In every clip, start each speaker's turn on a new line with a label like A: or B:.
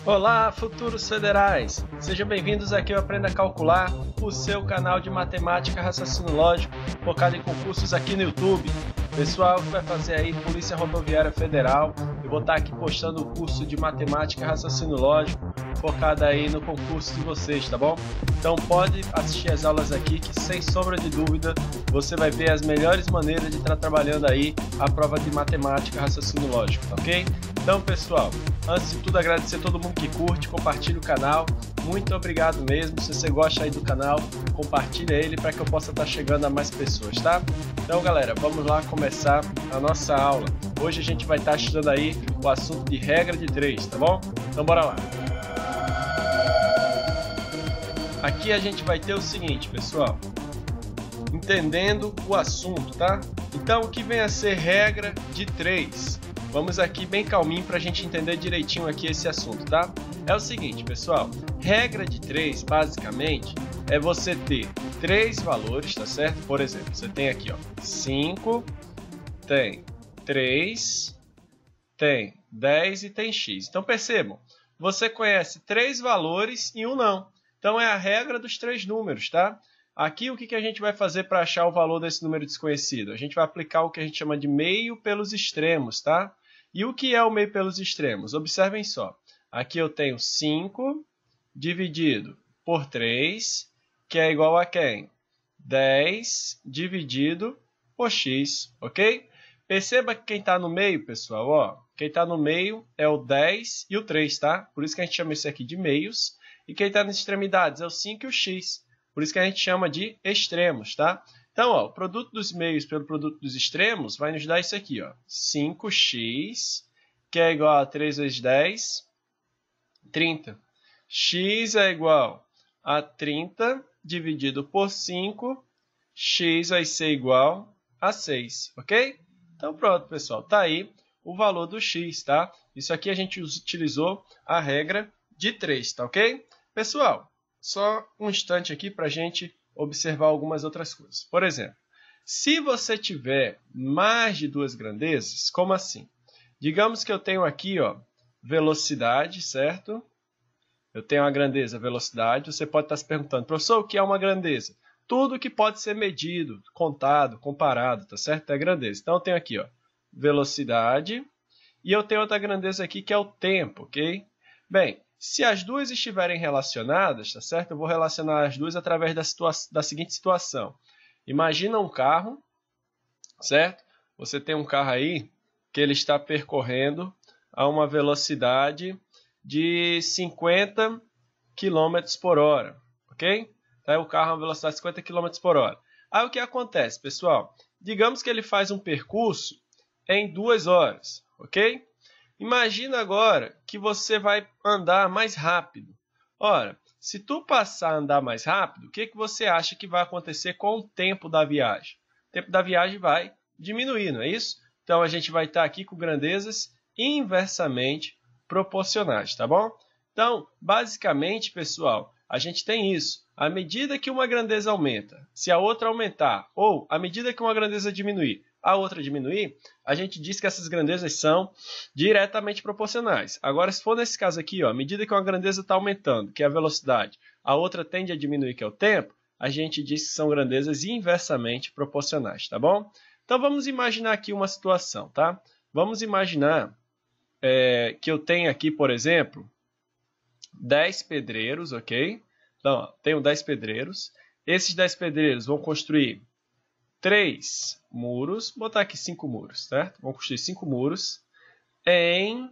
A: Olá, futuros federais! Sejam bem-vindos aqui ao Aprenda a Calcular, o seu canal de matemática e raciocínio lógico, focado em concursos aqui no YouTube. Pessoal que vai fazer aí Polícia Rodoviária Federal, eu vou estar aqui postando o curso de matemática e raciocínio lógico, focado aí no concurso de vocês, tá bom? Então pode assistir as aulas aqui que, sem sombra de dúvida, você vai ver as melhores maneiras de estar trabalhando aí a prova de matemática e raciocínio lógico, tá ok? Então, pessoal, antes de tudo, agradecer a todo mundo que curte, compartilha o canal. Muito obrigado mesmo. Se você gosta aí do canal, compartilha ele para que eu possa estar chegando a mais pessoas, tá? Então, galera, vamos lá começar a nossa aula. Hoje a gente vai estar estudando aí o assunto de regra de 3, tá bom? Então, bora lá. Aqui a gente vai ter o seguinte, pessoal. Entendendo o assunto, tá? Então, o que vem a ser regra de 3? Vamos aqui bem calminho para a gente entender direitinho aqui esse assunto, tá? É o seguinte, pessoal. Regra de 3, basicamente, é você ter 3 valores, tá certo? Por exemplo, você tem aqui, ó, 5, tem 3, tem 10 e tem x. Então, percebam, você conhece 3 valores e um não. Então, é a regra dos 3 números, tá? Aqui, o que a gente vai fazer para achar o valor desse número desconhecido? A gente vai aplicar o que a gente chama de meio pelos extremos, tá? E o que é o meio pelos extremos? Observem só. Aqui eu tenho 5 dividido por 3, que é igual a quem? 10 dividido por x, ok? Perceba que quem está no meio, pessoal, ó, quem está no meio é o 10 e o 3, tá? Por isso que a gente chama isso aqui de meios. E quem está nas extremidades é o 5 e o x. Por isso que a gente chama de extremos, tá? Então, ó, o produto dos meios pelo produto dos extremos vai nos dar isso aqui, ó, 5x, que é igual a 3 vezes 10, 30. X é igual a 30 dividido por 5, x vai ser igual a 6, ok? Então, pronto, pessoal, tá aí o valor do x, tá? Isso aqui a gente utilizou a regra de 3, tá ok? Pessoal, só um instante aqui para a gente observar algumas outras coisas. Por exemplo, se você tiver mais de 2 grandezas, como assim? Digamos que eu tenho aqui, ó, velocidade, certo? Eu tenho a grandeza velocidade. Você pode estar se perguntando, professor, o que é uma grandeza? Tudo que pode ser medido, contado, comparado, tá certo? É grandeza. Então, eu tenho aqui, ó, velocidade. E eu tenho outra grandeza aqui que é o tempo, ok? Bem, se as duas estiverem relacionadas, tá certo? Eu vou relacionar as duas através da seguinte situação. Imagina um carro, certo? Você tem um carro aí que ele está percorrendo a uma velocidade de 50 km por hora, ok? Então, o carro a uma velocidade de 50 km por hora. Aí o que acontece, pessoal? Digamos que ele faz um percurso em 2 horas, ok? Imagina agora que você vai andar mais rápido. Ora, se tu passar a andar mais rápido, o que você acha que vai acontecer com o tempo da viagem? O tempo da viagem vai diminuir, não é isso? Então, a gente vai estar aqui com grandezas inversamente proporcionais, tá bom? Então, basicamente, pessoal, a gente tem isso. À medida que uma grandeza aumenta, se a outra aumentar, ou à medida que uma grandeza diminuir, a outra diminuir, a gente diz que essas grandezas são diretamente proporcionais. Agora, se for nesse caso aqui, ó, à medida que uma grandeza está aumentando, que é a velocidade, a outra tende a diminuir, que é o tempo, a gente diz que são grandezas inversamente proporcionais, tá bom? Então, vamos imaginar aqui uma situação, tá? Vamos imaginar que eu tenho aqui, por exemplo, 10 pedreiros, ok? Então, ó, tenho 10 pedreiros. Esses 10 pedreiros vão construir 3 muros, vou botar aqui 5 muros, certo? Vamos construir 5 muros em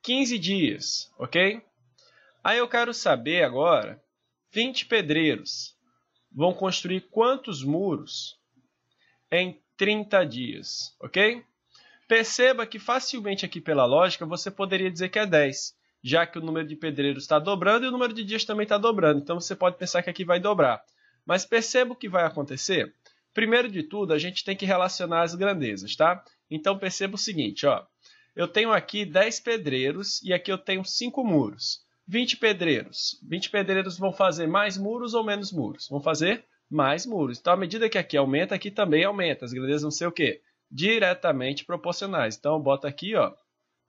A: 15 dias, ok? Aí eu quero saber agora, 20 pedreiros vão construir quantos muros em 30 dias, ok? Perceba que facilmente aqui pela lógica você poderia dizer que é 10, já que o número de pedreiros está dobrando e o número de dias também está dobrando. Então você pode pensar que aqui vai dobrar. Mas perceba o que vai acontecer. Primeiro de tudo, a gente tem que relacionar as grandezas, tá? Então perceba o seguinte, ó. Eu tenho aqui 10 pedreiros e aqui eu tenho 5 muros. 20 pedreiros. 20 pedreiros vão fazer mais muros ou menos muros? Vão fazer mais muros. Então, à medida que aqui aumenta, aqui também aumenta. As grandezas vão ser o quê? Diretamente proporcionais. Então, eu boto aqui, ó,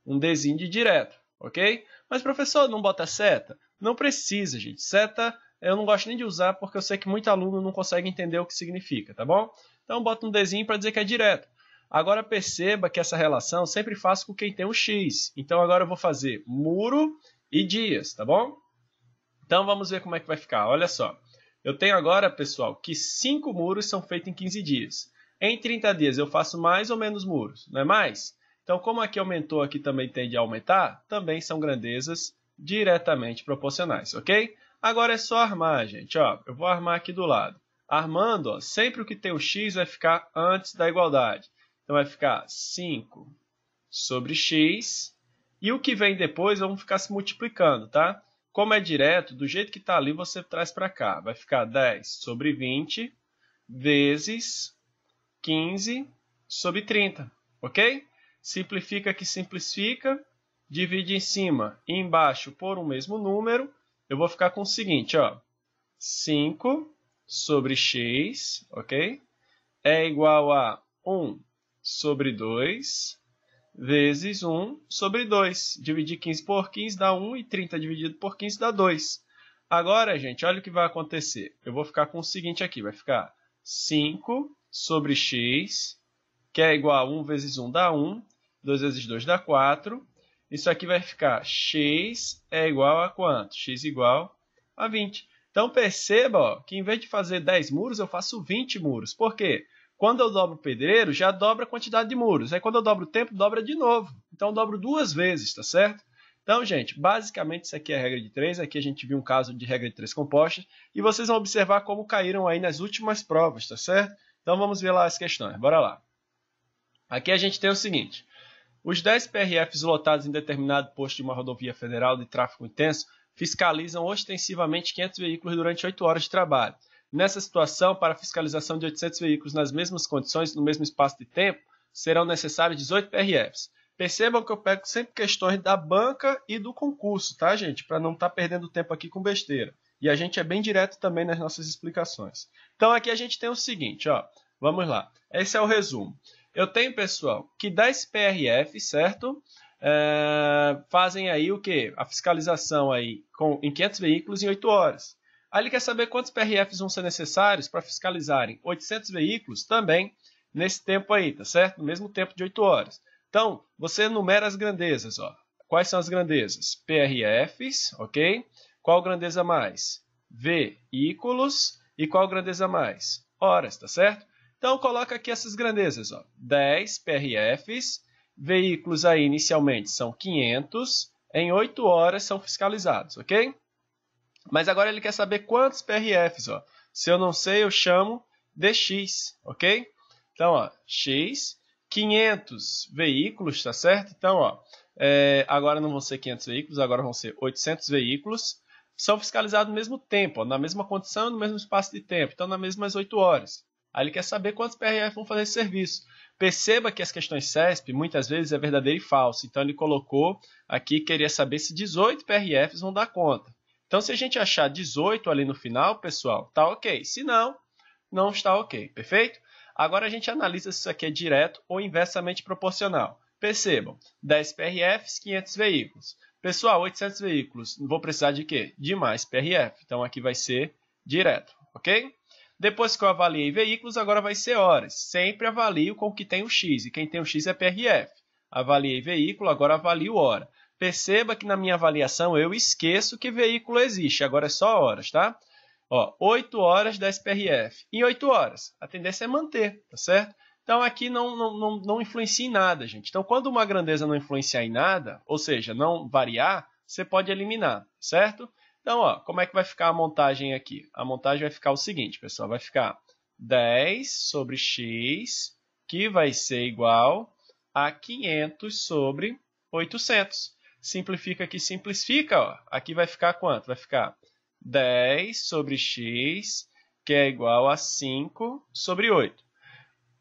A: um Dzinho de direto, ok? Mas, professor, não bota seta? Não precisa, gente. Seta eu não gosto nem de usar porque eu sei que muito aluno não consegue entender o que significa, tá bom? Então, bota um Dzinho para dizer que é direto. Agora, perceba que essa relação eu sempre faço com quem tem um X. Então, agora eu vou fazer muro e dias, tá bom? Então, vamos ver como é que vai ficar. Olha só. Eu tenho agora, pessoal, que 5 muros são feitos em 15 dias. Em 30 dias eu faço mais ou menos muros, não é mais? Então, como aqui aumentou, aqui também tende a aumentar, também são grandezas diretamente proporcionais, ok? Agora é só armar, gente. Ó, eu vou armar aqui do lado. Armando, ó, sempre o que tem o x vai ficar antes da igualdade. Então, vai ficar 5 sobre x. E o que vem depois, vamos ficar se multiplicando, tá? Como é direto, do jeito que está ali, você traz para cá. Vai ficar 10 sobre 20 vezes 15 sobre 30, ok? Simplifica que simplifica, divide em cima e embaixo por um mesmo número. Eu vou ficar com o seguinte, ó. 5 sobre x, ok? É igual a 1 sobre 2 vezes 1 sobre 2. Dividir 15 por 15 dá 1 e 30 dividido por 15 dá 2. Agora, gente, olha o que vai acontecer. Eu vou ficar com o seguinte aqui. Vai ficar 5 sobre x, que é igual a 1 vezes 1 dá 1. 2 vezes 2 dá 4. Isso aqui vai ficar x é igual a quanto? X igual a 20. Então, perceba ó, que em vez de fazer 10 muros, eu faço 20 muros. Por quê? Quando eu dobro o pedreiro, já dobra a quantidade de muros. Aí, quando eu dobro o tempo, dobra de novo. Então, eu dobro 2 vezes, tá certo? Então, gente, basicamente, isso aqui é a regra de 3. Aqui a gente viu um caso de regra de 3 compostas. E vocês vão observar como caíram aí nas últimas provas, tá certo? Então, vamos ver lá as questões. Bora lá. Aqui a gente tem o seguinte. Os 10 PRFs lotados em determinado posto de uma rodovia federal de tráfego intenso fiscalizam ostensivamente 500 veículos durante 8 horas de trabalho. Nessa situação, para a fiscalização de 800 veículos nas mesmas condições, no mesmo espaço de tempo, serão necessários 18 PRFs. Percebam que eu pego sempre questões da banca e do concurso, tá, gente? Para não estar perdendo tempo aqui com besteira. E a gente é bem direto também nas nossas explicações. Então, aqui a gente tem o seguinte, ó. Vamos lá. Esse é o resumo. Eu tenho, pessoal, que 10 PRFs, certo? Fazem aí o quê? A fiscalização aí em 500 veículos em 8 horas. Aí ele quer saber quantos PRFs vão ser necessários para fiscalizarem 800 veículos também nesse tempo aí, tá certo? No mesmo tempo de 8 horas. Então, você enumera as grandezas, ó. Quais são as grandezas? PRFs, ok? Qual grandeza mais? Veículos. E qual grandeza mais? Horas, tá certo? Então, coloca aqui essas grandezas, ó. 10 PRFs, veículos aí inicialmente são 500, em 8 horas são fiscalizados, ok? Mas agora ele quer saber quantos PRFs, ó. Se eu não sei, eu chamo de X, ok? Então, ó, X, 500 veículos, tá certo? Então, ó, agora não vão ser 500 veículos, agora vão ser 800 veículos. São fiscalizados no mesmo tempo, ó, na mesma condição, no mesmo espaço de tempo, então nas mesmas 8 horas. Aí ele quer saber quantos PRF vão fazer esse serviço. Perceba que as questões CESP, muitas vezes, é verdadeiro e falso. Então, ele colocou aqui, queria saber se 18 PRFs vão dar conta. Então, se a gente achar 18 ali no final, pessoal, tá ok. Se não, não está ok. Perfeito? Agora, a gente analisa se isso aqui é direto ou inversamente proporcional. Percebam, 10 PRFs, 500 veículos. Pessoal, 800 veículos, vou precisar de quê? De mais PRF. Então, aqui vai ser direto, ok? Depois que eu avaliei veículos, agora vai ser horas. Sempre avalio com o que tem o X, e quem tem o X é PRF. Avaliei veículo, agora avalio hora. Perceba que na minha avaliação eu esqueço que veículo existe, agora é só horas, tá? Ó, 8 horas 10 PRF. Em 8 horas, a tendência é manter, tá certo? Então aqui não influencia em nada, gente. Então quando uma grandeza não influenciar em nada, ou seja, não variar, você pode eliminar, certo? Então, ó, como é que vai ficar a montagem aqui? A montagem vai ficar o seguinte, pessoal. Vai ficar 10 sobre x, que vai ser igual a 500 sobre 800. Simplifica que simplifica, ó. Aqui vai ficar quanto? Vai ficar 10 sobre x, que é igual a 5 sobre 8.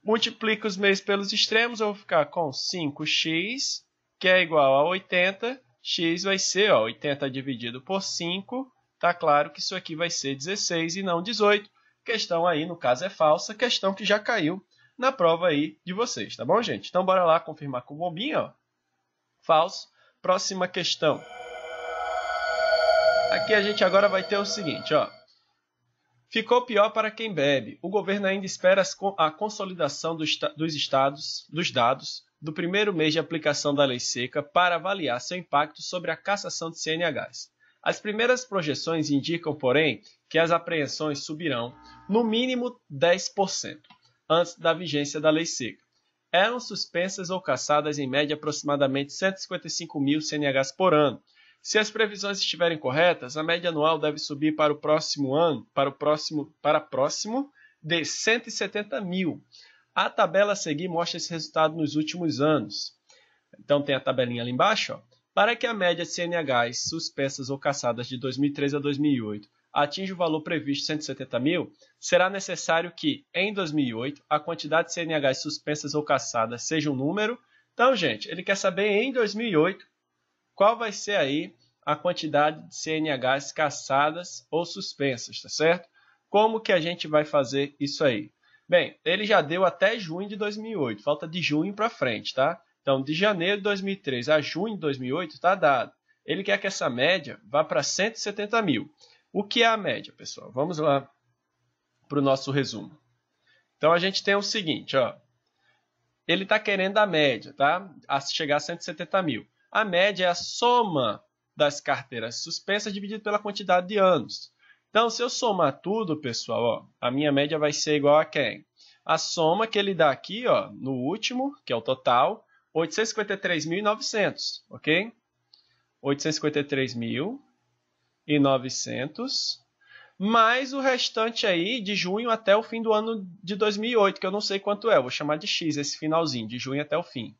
A: Multiplica os meios pelos extremos, eu vou ficar com 5x, que é igual a 80. X vai ser, ó, 80 dividido por 5. Tá claro que isso aqui vai ser 16 e não 18. Questão aí, no caso, é falsa. Questão que já caiu na prova aí de vocês, tá bom, gente? Então, bora lá confirmar com o bombinho, ó. Falso. Próxima questão. Aqui a gente agora vai ter o seguinte, ó. Ficou pior para quem bebe. O governo ainda espera a consolidação dos dados do primeiro mês de aplicação da lei seca para avaliar seu impacto sobre a cassação de CNHs. As primeiras projeções indicam, porém, que as apreensões subirão no mínimo 10% antes da vigência da lei seca. Eram suspensas ou cassadas em média aproximadamente 155 mil CNHs por ano. Se as previsões estiverem corretas, a média anual deve subir para o próximo ano, próximo de 170 mil. A tabela a seguir mostra esse resultado nos últimos anos. Então tem a tabelinha ali embaixo. Ó. Para que a média de CNHs suspensas ou cassadas de 2003 a 2008 atinja o valor previsto 170 mil, será necessário que, em 2008, a quantidade de CNHs suspensas ou cassadas seja um número. Então, gente, ele quer saber em 2008 qual vai ser aí a quantidade de CNHs cassadas ou suspensas, tá certo? Como que a gente vai fazer isso aí? Bem, ele já deu até junho de 2008, falta de junho para frente, tá? Então, de janeiro de 2003 a junho de 2008 está dado. Ele quer que essa média vá para 170 mil. O que é a média, pessoal? Vamos lá para o nosso resumo. Então, a gente tem o seguinte, ó. Ele está querendo a média, tá? A chegar a 170 mil. A média é a soma das carteiras suspensas dividido pela quantidade de anos. Então, se eu somar tudo, pessoal, ó, a minha média vai ser igual a quem? A soma que ele dá aqui, ó, no último, que é o total, 853.900, ok? 853.900, mais o restante aí de junho até o fim do ano de 2008, que eu não sei quanto é, eu vou chamar de X esse finalzinho, de junho até o fim.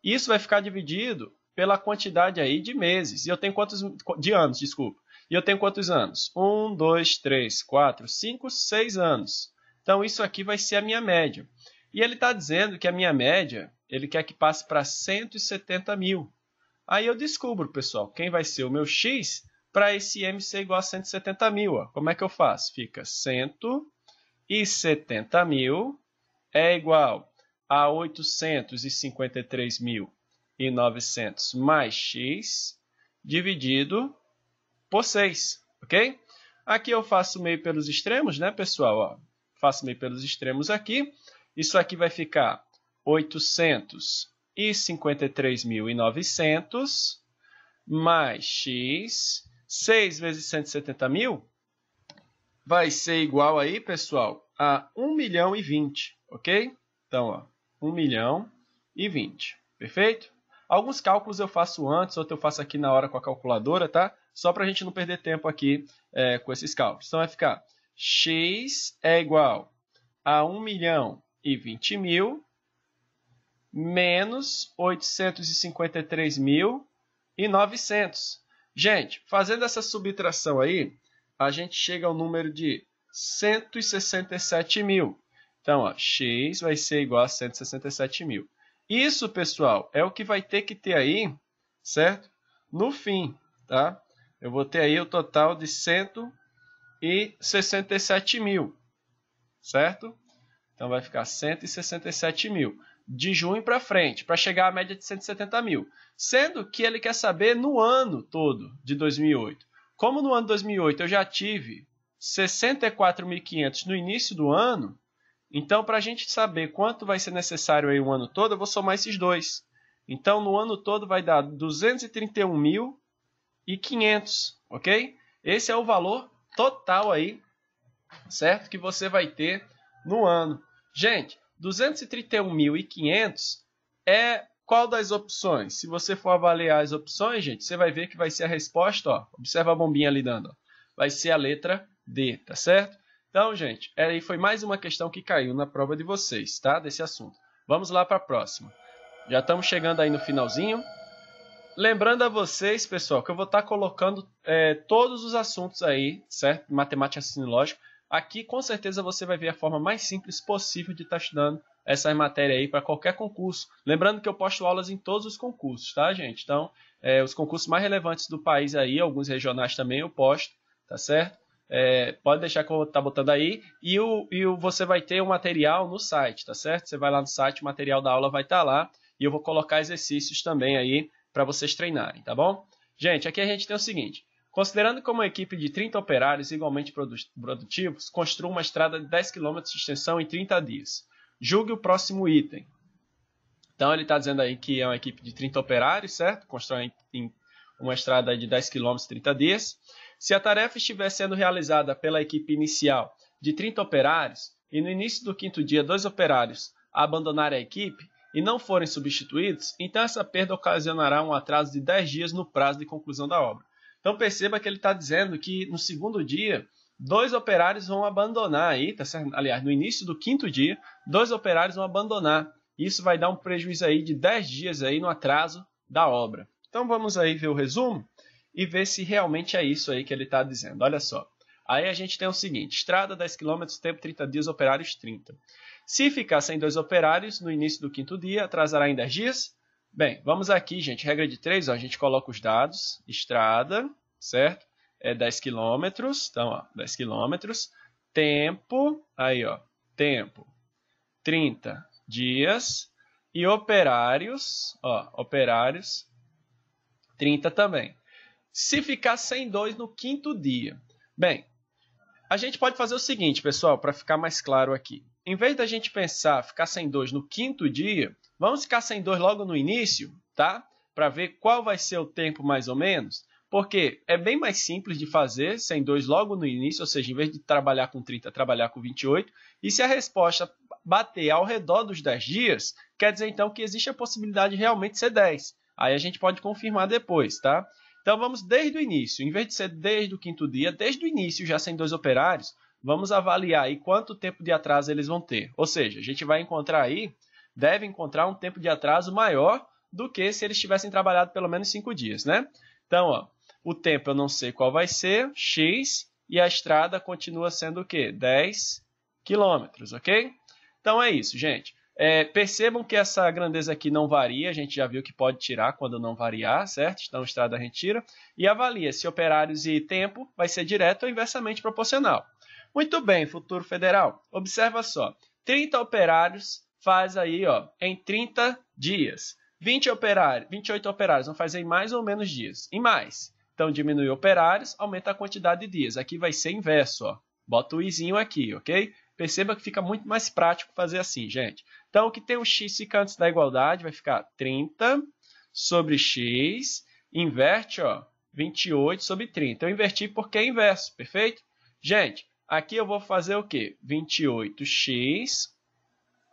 A: Isso vai ficar dividido pela quantidade aí de meses. E eu tenho quantos de anos, desculpa. E eu tenho quantos anos? 1, 2, 3, 4, 5, 6 anos. Então isso aqui vai ser a minha média. E ele está dizendo que a minha média, ele quer que passe para 170 mil. Aí eu descubro, pessoal, quem vai ser o meu X para esse M ser igual a 170 mil. Ó. Como é que eu faço? Fica 170 mil é igual a 853.900 mais X dividido por 6, ok? Aqui eu faço meio pelos extremos, né, pessoal? Ó, faço meio pelos extremos aqui. Isso aqui vai ficar 853.900 mais X. 6 vezes 170 mil vai ser igual aí, pessoal, a 1.020.000, ok? Então, ó, 1.020.000, perfeito? Alguns cálculos eu faço antes, outros eu faço aqui na hora com a calculadora, tá? Só para a gente não perder tempo aqui com esses cálculos. Então vai ficar X é igual a 1.020.000 menos 853.900. Gente, fazendo essa subtração aí, a gente chega ao número de 167 mil. Então, ó, X vai ser igual a 167 mil. Isso, pessoal, é o que vai ter que ter aí, certo? No fim, tá? Eu vou ter aí o total de 167 mil, certo? Então, vai ficar 167 mil. De junho para frente, para chegar à média de 170 mil. Sendo que ele quer saber no ano todo de 2008. Como no ano de 2008 eu já tive 64.500 no início do ano, então para a gente saber quanto vai ser necessário aí o ano todo, eu vou somar esses dois. Então no ano todo vai dar 231.500, ok? Esse é o valor total aí, certo? Que você vai ter no ano. Gente, 231.500 é qual das opções? Se você for avaliar as opções, gente, você vai ver que vai ser a resposta, ó, observa a bombinha ali dando, ó, vai ser a letra D, tá certo? Então, gente, aí foi mais uma questão que caiu na prova de vocês, tá? Desse assunto. Vamos lá para a próxima. Já estamos chegando aí no finalzinho. Lembrando a vocês, pessoal, que eu vou estar colocando todos os assuntos aí, certo? Matemática, raciocínio lógico. Aqui, com certeza, você vai ver a forma mais simples possível de estar estudando essas matérias aí para qualquer concurso. Lembrando que eu posto aulas em todos os concursos, tá, gente? Então, os concursos mais relevantes do país aí, alguns regionais também eu posto, tá certo? Pode deixar que eu vou estar botando aí. E você vai ter o material no site, tá certo? Você vai lá no site, o material da aula vai estar lá. E eu vou colocar exercícios também aí para vocês treinarem, tá bom? Gente, aqui a gente tem o seguinte. Considerando como uma equipe de 30 operários igualmente produtivos, construa uma estrada de 10 km de extensão em 30 dias. Julgue o próximo item. Então, ele está dizendo aí que é uma equipe de 30 operários, certo? Constrói uma estrada de 10 km em 30 dias. Se a tarefa estiver sendo realizada pela equipe inicial de 30 operários e no início do 5º dia 2 operários abandonarem a equipe e não forem substituídos, então essa perda ocasionará um atraso de 10 dias no prazo de conclusão da obra. Então perceba que ele está dizendo que no 2º dia 2 operários vão abandonar aí, tá certo? Aliás, no início do 5º dia, 2 operários vão abandonar. Isso vai dar um prejuízo aí de 10 dias aí no atraso da obra. Então vamos aí ver o resumo e ver se realmente é isso aí que ele está dizendo. Olha só. Aí a gente tem o seguinte, estrada 10 km, tempo 30 dias, operários 30. Se ficar sem 2 operários no início do 5º dia, atrasará em 10 dias? Bem, vamos aqui, gente, regra de 3, ó, a gente coloca os dados, estrada, certo? É 10 km, então, ó, 10 km, tempo, aí, ó, tempo, 30 dias, e operários, ó, operários, 30 também. Se ficar sem 2 no 5º dia, bem, a gente pode fazer o seguinte, pessoal, para ficar mais claro aqui. Em vez da gente pensar ficar sem 2 no 5º dia, vamos ficar sem 2 logo no início, tá? Para ver qual vai ser o tempo mais ou menos. Porque é bem mais simples de fazer sem 2 logo no início, ou seja, em vez de trabalhar com 30, trabalhar com 28. E se a resposta bater ao redor dos 10 dias, quer dizer então que existe a possibilidade de realmente ser 10. Aí a gente pode confirmar depois, tá? Então vamos desde o início, em vez de ser desde o 5º dia, desde o início já sem 2 operários, vamos avaliar aí quanto tempo de atraso eles vão ter. Ou seja, a gente vai encontrar aí, deve encontrar um tempo de atraso maior do que se eles tivessem trabalhado pelo menos 5 dias, né? Então, ó, o tempo eu não sei qual vai ser, x, e a estrada continua sendo o quê? 10 quilômetros, ok? Então é isso, gente. Percebam que essa grandeza aqui não varia, a gente já viu que pode tirar quando não variar, certo? Então, estrada a gente tira. E avalia se operários e tempo vai ser direto ou inversamente proporcional. Muito bem, futuro federal. Observa só. 30 operários faz aí, ó, em 30 dias. 28 operários vão fazer em mais ou menos dias. Em mais. Então, diminui operários, aumenta a quantidade de dias. Aqui vai ser inverso, ó. Bota o izinho aqui, ok? Perceba que fica muito mais prático fazer assim, gente. Então, o que tem o x fica antes da igualdade, vai ficar 30 sobre x, inverte, ó, 28 sobre 30. Eu inverti porque é inverso, perfeito? Gente, aqui eu vou fazer o quê? 28x,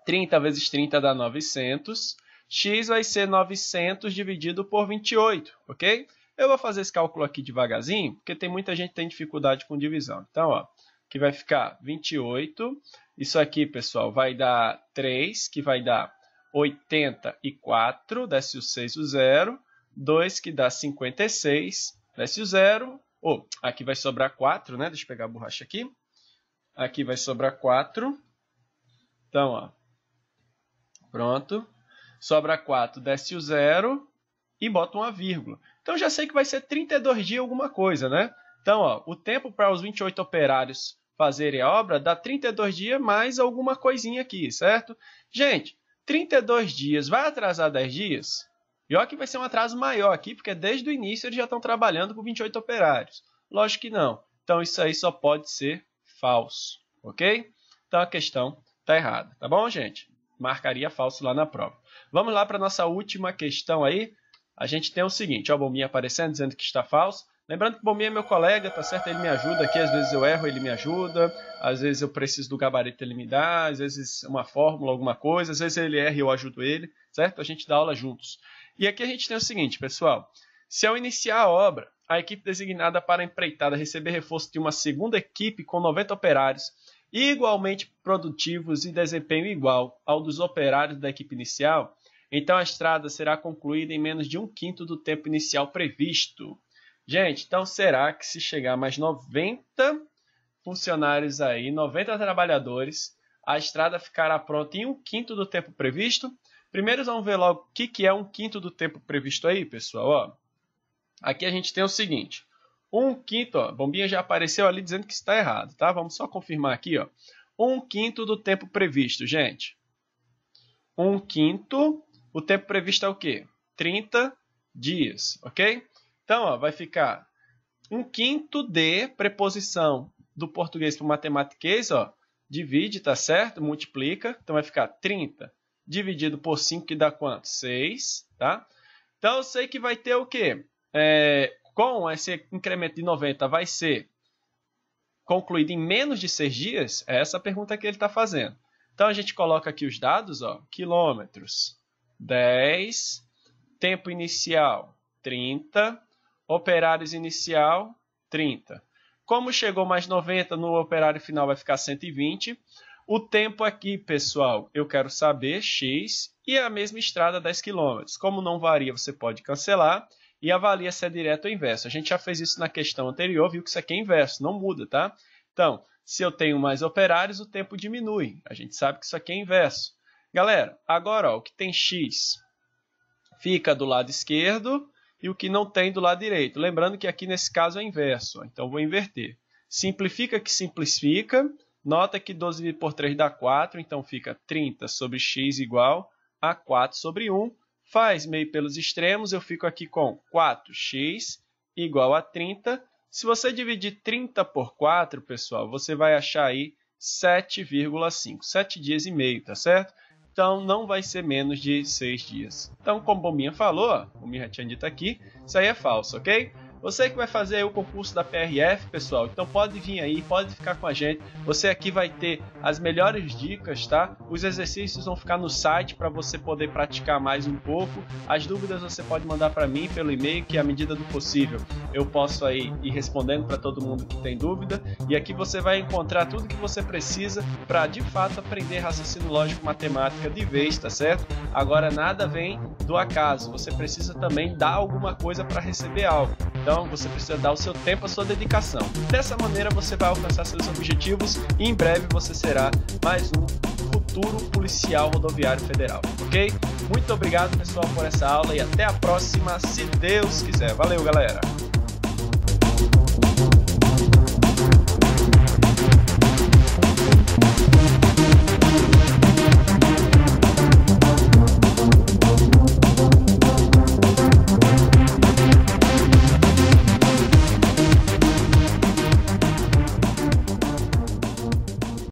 A: 30 vezes 30 dá 900, x vai ser 900 dividido por 28, ok? Eu vou fazer esse cálculo aqui devagarzinho, porque tem muita gente que tem dificuldade com divisão. Então, ó, que vai ficar 28. Isso aqui, pessoal, vai dar 3, que vai dar 84, desce o 6 o 0. 2, que dá 56, desce o 0. Aqui vai sobrar 4, né? Deixa eu pegar a borracha aqui. Aqui vai sobrar 4. Então, ó, pronto. Sobra 4, desce o 0 e bota uma vírgula. Então, já sei que vai ser 32 dias alguma coisa, né? Então, ó, o tempo para os 28 operários fazerem a obra dá 32 dias mais alguma coisinha aqui, certo? Gente, 32 dias vai atrasar 10 dias? E olha que vai ser um atraso maior aqui, porque desde o início eles já estão trabalhando com 28 operários. Lógico que não. Então, isso aí só pode ser falso, ok? Então, a questão está errada, tá bom, gente? Marcaria falso lá na prova. Vamos lá para a nossa última questão aí. A gente tem o seguinte, ó, o bombinha aparecendo, dizendo que está falso. Lembrando que o bombinha é meu colega, tá certo? Ele me ajuda aqui, às vezes eu erro, ele me ajuda. Às vezes eu preciso do gabarito, ele me dá. Às vezes uma fórmula, alguma coisa. Às vezes ele erra e eu ajudo ele, certo? A gente dá aula juntos. E aqui a gente tem o seguinte, pessoal. Se ao iniciar a obra, a equipe designada para a empreitada receber reforço de uma segunda equipe com 90 operários, igualmente produtivos e desempenho igual ao dos operários da equipe inicial, então a estrada será concluída em menos de 1/5 do tempo inicial previsto. Gente, então será que se chegar mais 90 funcionários aí, 90 trabalhadores, a estrada ficará pronta em 1/5 do tempo previsto? Primeiro vamos ver logo o que é 1/5 do tempo previsto aí, pessoal. Ó, aqui a gente tem o seguinte, 1/5, ó, a bombinha já apareceu ali dizendo que está errado, tá? Vamos só confirmar aqui, ó. 1/5 do tempo previsto, gente. 1/5, o tempo previsto é o quê? 30 dias, ok? Então, ó, vai ficar 1/5 de preposição do português para o matematiquês, ó, divide, tá certo? Multiplica, então vai ficar 30 dividido por 5, que dá quanto? 6, tá? Então, eu sei que vai ter o quê? Com esse incremento de 90, vai ser concluído em menos de 6 dias? É essa a pergunta que ele está fazendo. Então, a gente coloca aqui os dados, ó, quilômetros, 10, tempo inicial, 30, operários inicial, 30. Como chegou mais 90, no operário final vai ficar 120. O tempo aqui, pessoal, eu quero saber, x, e a mesma estrada, 10 km. Como não varia, você pode cancelar e avalia se é direto ou inverso. A gente já fez isso na questão anterior, viu que isso aqui é inverso, não muda, tá? Então, se eu tenho mais operários, o tempo diminui. A gente sabe que isso aqui é inverso. Galera, agora ó, o que tem x fica do lado esquerdo e o que não tem do lado direito. Lembrando que aqui nesse caso é inverso, ó, então vou inverter. Simplifica que simplifica. Nota que 12 dividido por 3 dá 4, então fica 30 sobre x igual a 4 sobre 1. Faz meio pelos extremos, eu fico aqui com 4x igual a 30. Se você dividir 30 por 4, pessoal, você vai achar aí 7,5. 7 dias e meio, tá certo? Então, não vai ser menos de 6 dias. Então, como o Bombinha falou, o Bombinha tinha dito aqui, isso aí é falso, ok? Você que vai fazer aí o concurso da PRF, pessoal, então pode vir aí, pode ficar com a gente. Você aqui vai ter as melhores dicas, tá? Os exercícios vão ficar no site para você poder praticar mais um pouco. As dúvidas você pode mandar para mim pelo e-mail, que à medida do possível eu posso aí ir respondendo para todo mundo que tem dúvida. E aqui você vai encontrar tudo que você precisa para de fato aprender raciocínio lógico matemática de vez, tá certo? Agora nada vem do acaso, você precisa também dar alguma coisa para receber algo. Então você precisa dar o seu tempo, a sua dedicação. Dessa maneira você vai alcançar seus objetivos e em breve você será mais um futuro policial rodoviário federal, ok? Muito obrigado, pessoal, por essa aula e até a próxima, se Deus quiser. Valeu, galera!